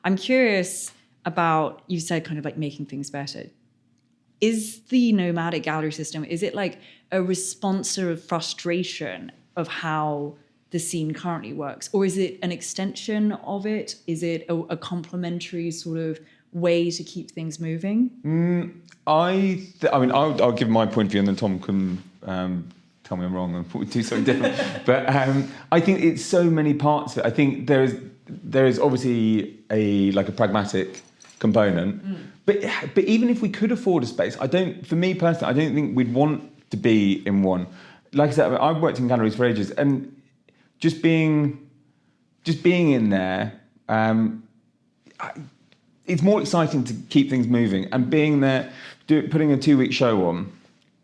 I'm curious about, you said kind of like making things better. Is the Nomadic gallery system, is it like a response to frustration of how the scene currently works? Or is it an extension of it? Is it a complementary sort of way to keep things moving? I'll give my point of view and then Tom can tell me I'm wrong and do something different. But I think it's so many parts of it. I think there is obviously a pragmatic component, but even if we could afford a space, for me personally, I don't think we'd want to be in one. Like I said, I've worked in galleries for ages, and just being in there, it's more exciting to keep things moving. And being there, putting a 2-week show on,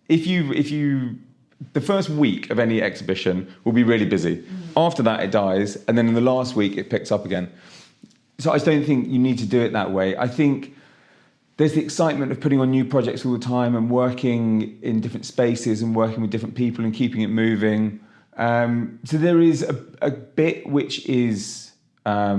if you the first week of any exhibition will be really busy. After that, it dies, and then in the last week, it picks up again. So I just don't think you need to do it that way. I think there's the excitement of putting on new projects all the time and working in different spaces and working with different people and keeping it moving. So there is a bit which is a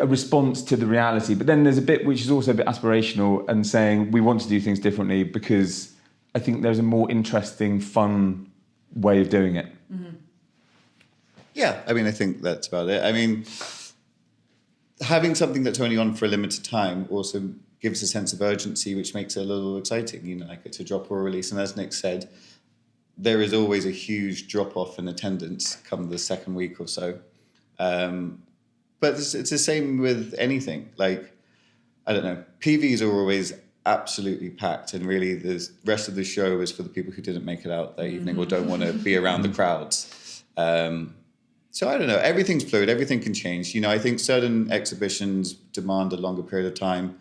response to the reality, but then there's a bit which is also a bit aspirational and saying we want to do things differently because I think there's a more interesting, fun way of doing it. Mm-hmm. Yeah, I think that's about it. Having something that's only on for a limited time also gives a sense of urgency, which makes it a little exciting, like it's a drop or a release. And as Nick said, there is always a huge drop-off in attendance come the second week or so. But it's the same with anything. PVs are always absolutely packed, and really the rest of the show is for the people who didn't make it out that evening or don't want to be around the crowds. So I don't know, everything's fluid, everything can change. I think certain exhibitions demand a longer period of time.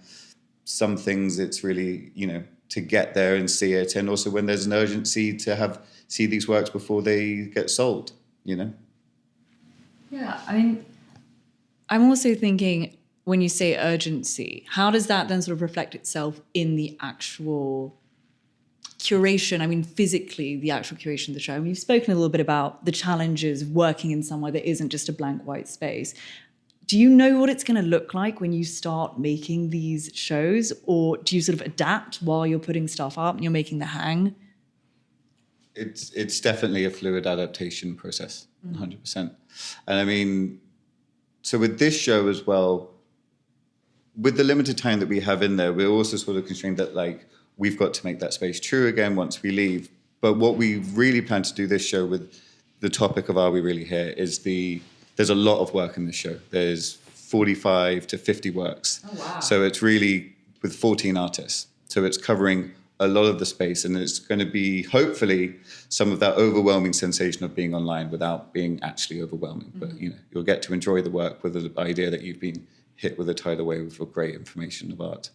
Some things it's really, to get there and see it. And also when there's an urgency to see these works before they get sold, Yeah, I'm also thinking, when you say urgency, how does that then sort of reflect itself in the actual curation? Physically, the actual curation of the show. You've spoken a little bit about the challenges of working in somewhere that isn't just a blank white space. Do you know what it's going to look like when you start making these shows, or do you sort of adapt while you're putting stuff up and you're making the hang? It's definitely a fluid adaptation process, 100%. And so with this show as well, with the limited time that we have in there, we're also sort of constrained that we've got to make that space true again once we leave. But what we really plan to do this show with the topic of Are We Really Here is there's a lot of work in this show. There's 45 to 50 works. Oh, wow. So it's really with 14 artists. So it's covering a lot of the space, and it's going to be hopefully some of that overwhelming sensation of being online without being actually overwhelming. Mm-hmm. But you'll get to enjoy the work with the idea that you've been hit with a tidal wave of great information of art.